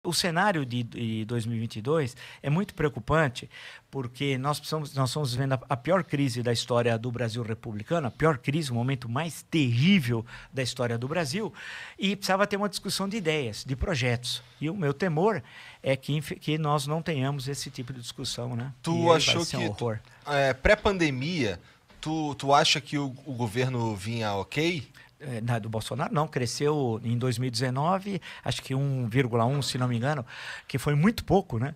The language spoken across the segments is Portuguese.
o cenário de 2022 é muito preocupante, porque nós estamos vivendo a pior crise da história do Brasil republicano, a pior crise, o momento mais terrível da história do Brasil, e precisava ter uma discussão de ideias, de projetos. E o meu temor é que nós não tenhamos esse tipo de discussão, né? Tu achou que, pré-pandemia, tu acha que o governo vinha ok? Do Bolsonaro não, cresceu em 2019, acho que 1,1, se não me engano, que foi muito pouco, né?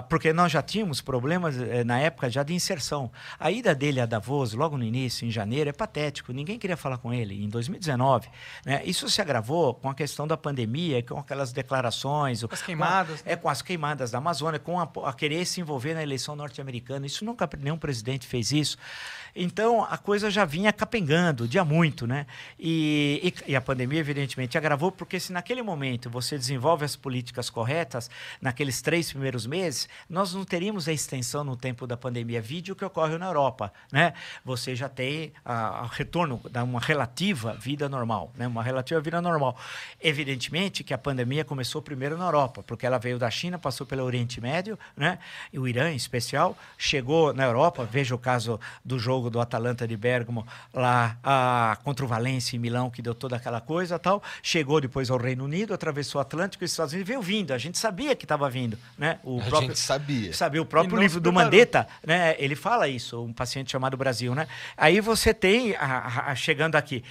Porque nós já tínhamos problemas na época já de inserção. A ida dele a Davos, logo no início, em janeiro, é patético, ninguém queria falar com ele, em 2019. Né? Isso se agravou com a questão da pandemia, com aquelas declarações... Com as queimadas. Com as queimadas da Amazônia, com a querer se envolver na eleição norte-americana. Isso nunca, nenhum presidente fez isso. Então, a coisa já vinha capengando, de há muito, né? E a pandemia, evidentemente, agravou, porque se naquele momento você desenvolve as políticas corretas, naqueles 3 primeiros meses, nós não teríamos a extensão no tempo da pandemia. Vídeo que ocorre na Europa, né? Você já tem o retorno de uma relativa vida normal, né? Uma relativa vida normal. Evidentemente que a pandemia começou primeiro na Europa, porque ela veio da China, passou pelo Oriente Médio, né? E o Irã, em especial, chegou na Europa. Veja o caso do jogo do Atalanta de Bérgamo, lá contra o Valência em Milão, que deu toda aquela coisa tal. Chegou depois ao Reino Unido, atravessou o Atlântico e os Estados Unidos, veio vindo. A gente sabia que estava vindo, né? A gente sabia. O próprio livro do Mandetta, né? Ele fala isso, um paciente chamado Brasil, né? Aí você tem, chegando aqui,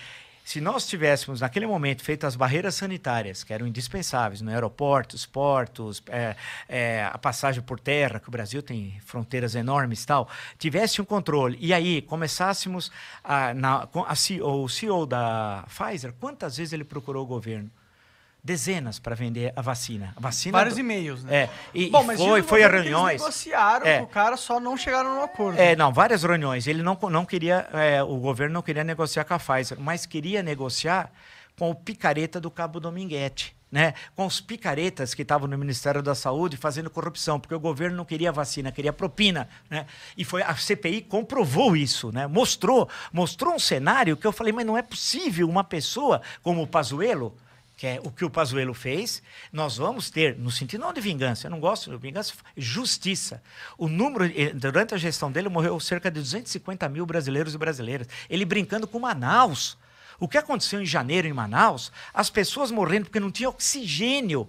se nós tivéssemos, naquele momento, feito as barreiras sanitárias, que eram indispensáveis, no aeroportos, portos, a passagem por terra, que o Brasil tem fronteiras enormes e tal, tivesse um controle, e aí começássemos, o CEO da Pfizer, quantas vezes ele procurou o governo? Dezenas para vender a vacina. Vários e-mails, né? Mas foi a reuniões. Eles negociaram com o cara, só não chegaram no acordo. Não, várias reuniões. Ele não queria, o governo não queria negociar com a Pfizer, mas queria negociar com o picareta do Cabo Dominguete, né? Com os picaretas que estavam no Ministério da Saúde fazendo corrupção, porque o governo não queria vacina, queria propina, né? E a CPI comprovou isso, né? Mostrou um cenário que eu falei, mas não é possível uma pessoa como o Pazuello, que é o que o Pazuello fez, nós vamos ter, no sentido não de vingança, eu não gosto de vingança, justiça. O número, durante a gestão dele, morreu cerca de 250 mil brasileiros e brasileiras. Ele brincando com Manaus. O que aconteceu em janeiro em Manaus, as pessoas morrendo porque não tinha oxigênio.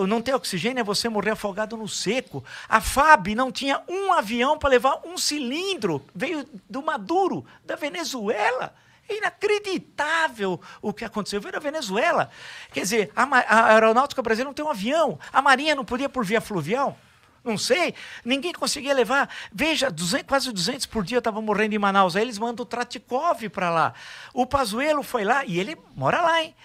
Não ter oxigênio é você morrer afogado no seco. A FAB não tinha um avião para levar um cilindro, veio do Maduro, da Venezuela. É inacreditável o que aconteceu. Veio da Venezuela. Quer dizer, a Aeronáutica Brasileira não tem um avião. A Marinha não podia por via fluvial? Não sei. Ninguém conseguia levar. Veja, quase 200 por dia estavam morrendo em Manaus. Aí eles mandam o Tratikov para lá. O Pazuello foi lá, e ele mora lá, hein?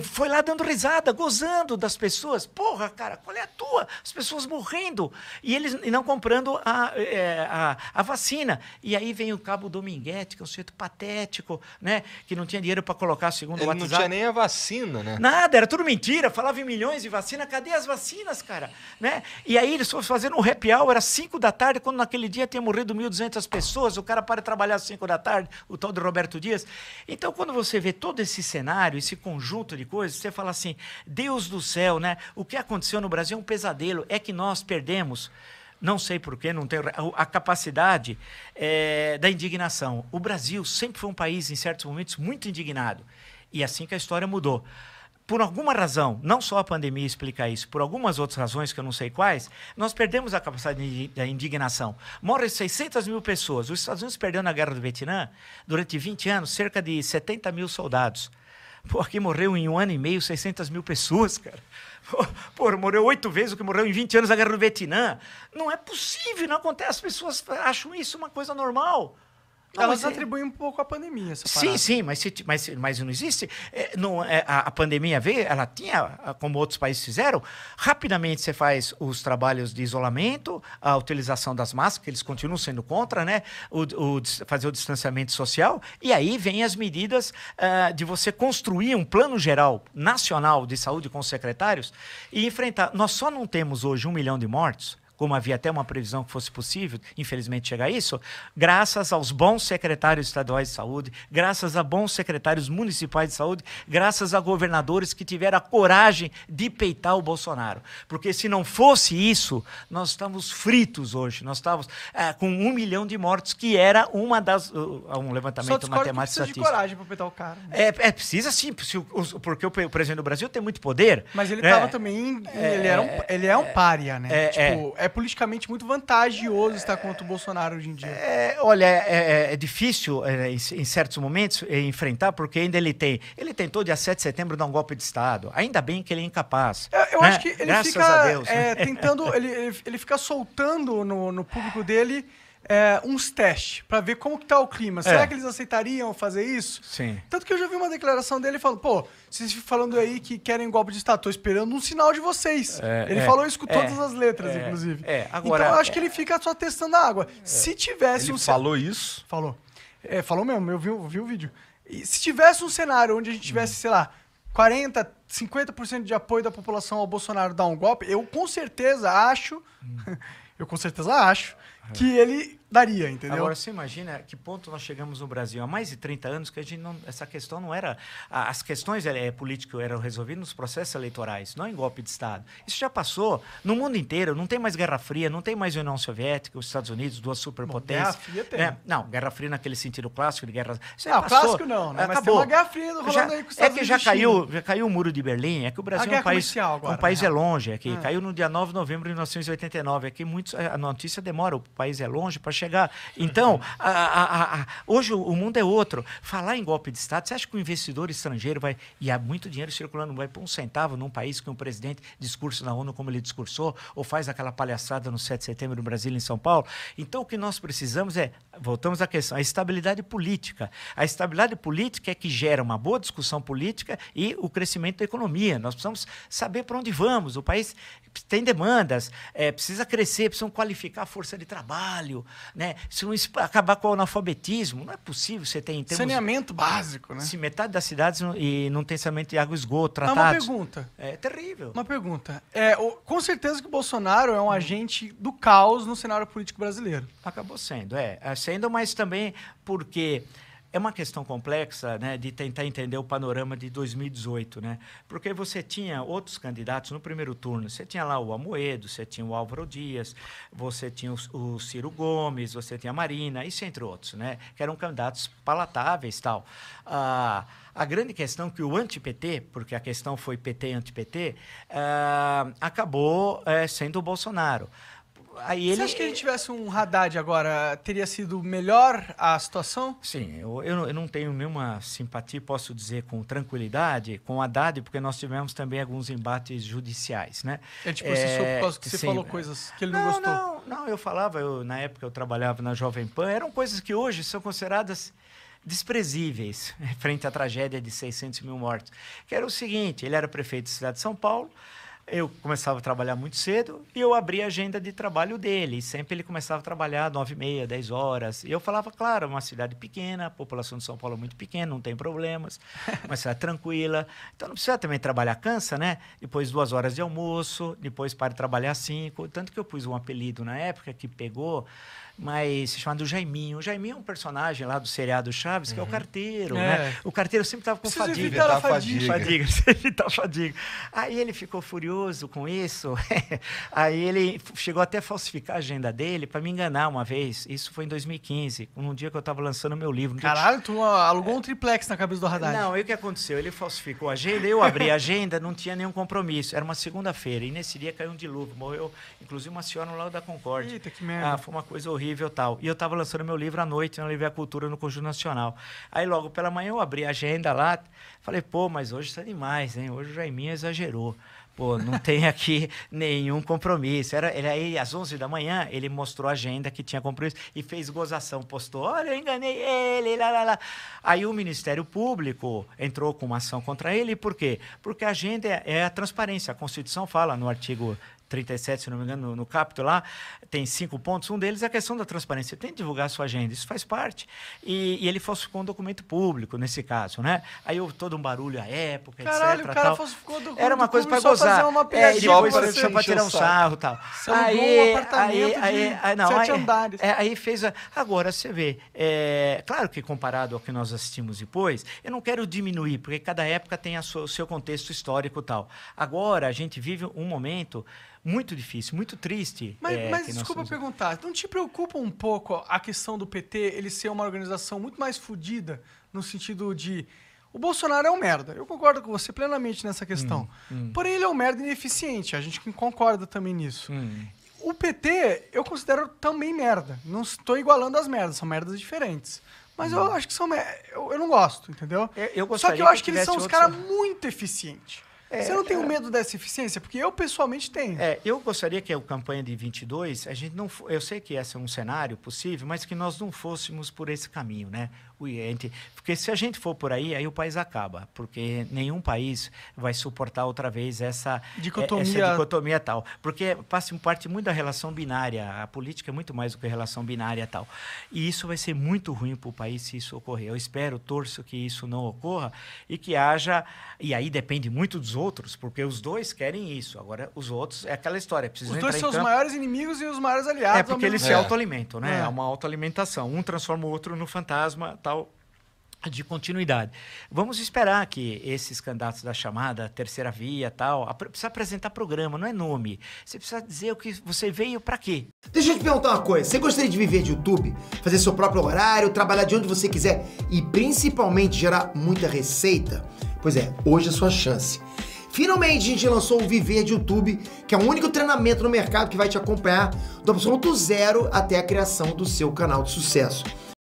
Foi lá dando risada, gozando das pessoas. Porra, cara, qual é a tua? As pessoas morrendo. E eles não comprando a vacina. E aí vem o Cabo Dominguete, que é um sujeito patético, né? Que não tinha dinheiro para colocar, segundo o WhatsApp. Ele não tinha nem a vacina, né? Nada, era tudo mentira. Falava em milhões de vacina. Cadê as vacinas, cara? Né? E aí eles foram fazendo um happy hour às 5 da tarde, quando naquele dia tinha morrido 1.200 pessoas, o cara para de trabalhar às 5 da tarde, o tal de Roberto Dias. Então, quando você vê todo esse cenário, esse conjunto de coisas, você fala assim, Deus do céu, né? O que aconteceu no Brasil é um pesadelo, é que nós perdemos, não sei porquê, não tenho a capacidade da indignação. O Brasil sempre foi um país, em certos momentos, muito indignado. E assim que a história mudou. Por alguma razão, não só a pandemia explica isso, por algumas outras razões que eu não sei quais, nós perdemos a capacidade da indignação. Morrem 600 mil pessoas. Os Estados Unidos perdeu na Guerra do Vietnã, durante 20 anos, cerca de 70 mil soldados. Pô, aqui morreu em 1 ano e meio 600 mil pessoas, cara. Pô, morreu 8 vezes o que morreu em 20 anos na Guerra do Vietnã. Não é possível, não acontece. As pessoas acham isso uma coisa normal. Elas atribuem um pouco à pandemia, essa parada. Sim, mas não existe. A pandemia veio, ela tinha, como outros países fizeram, rapidamente você faz os trabalhos de isolamento, a utilização das máscaras, que eles continuam sendo contra, né? Fazer o distanciamento social, e aí vem as medidas de você construir um plano geral nacional de saúde com os secretários e enfrentar. Nós só não temos hoje 1 milhão de mortos como havia até uma previsão que fosse possível, infelizmente chegar a isso, graças aos bons secretários estaduais de saúde, graças a bons secretários municipais de saúde, graças a governadores que tiveram a coragem de peitar o Bolsonaro. Porque se não fosse isso, nós estamos fritos hoje, nós estávamos com 1 milhão de mortos, que era uma das... um levantamento matemático estatístico. De coragem para peitar o cara. Precisa sim, porque o presidente do Brasil tem muito poder. Mas ele estava também... ele é um pária, né? É politicamente muito vantajoso estar contra o Bolsonaro hoje em dia. Olha, é difícil em certos momentos enfrentar, porque ainda ele tentou dia 7 de setembro dar um golpe de Estado. Ainda bem que ele é incapaz. Eu acho que ele fica tentando... ele fica soltando no público dele uns testes para ver como que tá o clima. Será que eles aceitariam fazer isso? Sim. Tanto que eu já vi uma declaração dele falando, vocês falando aí que querem golpe de Estado, tô esperando um sinal de vocês. Ele falou isso com todas as letras, inclusive. Agora, então eu acho que ele fica só testando a água. Se tivesse ele falou isso? Falou. Falou mesmo, eu vi o vídeo. E se tivesse um cenário onde a gente tivesse, sei lá, 40%, 50% de apoio da população ao Bolsonaro dar um golpe, eu com certeza acho que ele daria, entendeu? Agora, você imagina que ponto nós chegamos no Brasil há mais de 30 anos que essa questão não era... As questões políticas eram resolvidas nos processos eleitorais, não em golpe de Estado. Isso já passou no mundo inteiro, não tem mais Guerra Fria, não tem mais União Soviética, os Estados Unidos, duas superpotências. Guerra Fria tem. Não, Guerra Fria naquele sentido clássico de guerra... Clássico não, né? Mas acabou. tem uma Guerra Fria rolando aí com os Estados Unidos. Já caiu o muro de Berlim, que o Brasil é um país longe aqui. Caiu no dia 9 de novembro de 1989. Aqui a notícia demora, o país é longe para chegar. Então, hoje o mundo é outro. Falar em golpe de Estado, você acha que o investidor estrangeiro vai... E há muito dinheiro circulando, não vai pôr um centavo num país que um presidente discursa na ONU como ele discursou, ou faz aquela palhaçada no 7 de setembro no Brasil e em São Paulo? Então, o que nós precisamos voltamos à questão, a estabilidade política. A estabilidade política é que gera uma boa discussão política e o crescimento da economia. Nós precisamos saber para onde vamos. O país tem demandas, precisa crescer, precisam qualificar a força de trabalho, né? Se não acabar com o analfabetismo, não é possível você ter... Saneamento básico, né? Se metade das cidades não tem saneamento de água e esgoto, tratados... Uma pergunta. É terrível. Uma pergunta. Com certeza que o Bolsonaro é um agente do caos no cenário político brasileiro. Acabou sendo, mas também porque... É uma questão complexa, né, de tentar entender o panorama de 2018, né? Porque você tinha outros candidatos no primeiro turno. Você tinha lá o Amoedo, você tinha o Álvaro Dias, você tinha o Ciro Gomes, você tinha a Marina, isso entre outros, né? Que eram candidatos palatáveis e tal. A grande questão é que o anti-PT, porque a questão foi PT e anti-PT, acabou sendo o Bolsonaro. Você acha que a gente tivesse um Haddad agora, teria sido melhor a situação? Sim, eu não tenho nenhuma simpatia, posso dizer com tranquilidade, com o Haddad, porque nós tivemos também alguns embates judiciais, né? Ele te processou por causa que você falou coisas que ele não gostou? Não, eu falava, na época eu trabalhava na Jovem Pan, eram coisas que hoje são consideradas desprezíveis frente à tragédia de 600 mil mortos. Que era o seguinte, ele era prefeito da cidade de São Paulo, eu começava a trabalhar muito cedo e eu abria a agenda de trabalho dele. E sempre ele começava a trabalhar 9h30, 10 horas. E eu falava, claro, uma cidade pequena, a população de São Paulo é muito pequena, não tem problemas, uma cidade tranquila. Então não precisa também trabalhar, cansa, né? Depois 2 horas de almoço, depois para de trabalhar 5. Tanto que eu pus um apelido na época que pegou, mas chamado Jaiminho. O Jaiminho é um personagem lá do seriado Chaves, que é o carteiro, né? O carteiro sempre estava com fadiga. Evitar fadiga. Aí ele ficou furioso com isso. Aí ele chegou até a falsificar a agenda dele para me enganar uma vez. Isso foi em 2015, num dia que eu estava lançando meu livro. Caralho, tu alugou um triplex na cabeça do Haddad. Não, aí o que aconteceu? Ele falsificou a agenda, eu abri a agenda, não tinha nenhum compromisso. Era uma segunda-feira, e nesse dia caiu um dilúvio. Morreu, inclusive, uma senhora no Lago da Concórdia. Eita, que merda. Foi uma coisa horrível e tal. E eu estava lançando meu livro à noite na Livre a Cultura no Conjunto Nacional. Aí logo pela manhã eu abri a agenda lá, falei, mas hoje está demais, hein? Hoje o Jaiminho exagerou. Não tem aqui nenhum compromisso. Era aí, às 11 da manhã, ele mostrou a agenda que tinha compromisso e fez gozação. Postou, olha, eu enganei ele, lá. Aí o Ministério Público entrou com uma ação contra ele. Por quê? Porque a agenda é a transparência. A Constituição fala no artigo 37, se não me engano, no Capitol lá, tem 5 pontos. Um deles é a questão da transparência. Tem que divulgar a sua agenda, isso faz parte. E ele falsificou um documento público, nesse caso, né? Aí houve todo um barulho à época, Caralho, etc. o cara tal. falsificou o documento Era uma coisa para público só gozar. fazer uma E piadinha depois só para tirar um sarro e tal. Você alugou um apartamento de 7 andares. Aí fez Agora, você vê, claro que comparado ao que nós assistimos depois, eu não quero diminuir, porque cada época tem o seu contexto histórico e tal. Agora, a gente vive um momento muito difícil, muito triste. Mas desculpa perguntar, não te preocupa um pouco a questão do PT ele ser uma organização muito mais fodida, no sentido de... O Bolsonaro é um merda, eu concordo com você plenamente nessa questão. Porém, ele é um merda ineficiente, a gente concorda também nisso. O PT, eu considero também merda. Não estou igualando as merdas, são merdas diferentes. Mas eu acho que são... Eu não gosto, entendeu? Só que eu acho que eles são uns caras muito eficientes. Você não tem medo dessa eficiência? Porque eu, pessoalmente, tenho. Eu gostaria que a campanha de 22, a gente não... Eu sei que esse é um cenário possível, mas que nós não fôssemos por esse caminho, né? Porque se a gente for por aí o país acaba. Porque nenhum país vai suportar outra vez essa dicotomia tal. Porque parte muito da relação binária. A política é muito mais do que relação binária tal. E isso vai ser muito ruim para o país se isso ocorrer. Eu espero, torço que isso não ocorra e que haja... E aí depende muito dos outros, porque os dois querem isso. Agora, os outros, é aquela história. Os dois são os maiores inimigos e os maiores aliados. Porque eles se autoalimentam, né? É uma autoalimentação. Um transforma o outro no fantasma, tal, de continuidade. Vamos esperar que esses candidatos da chamada terceira via, tal, precisa apresentar programa, não é nome. Você precisa dizer o que você veio para quê. Deixa eu te perguntar uma coisa. Você gostaria de viver de YouTube? Fazer seu próprio horário, trabalhar de onde você quiser e principalmente gerar muita receita? Pois é, hoje é a sua chance. Finalmente a gente lançou o Viver de YouTube, que é o único treinamento no mercado que vai te acompanhar do absoluto zero até a criação do seu canal de sucesso.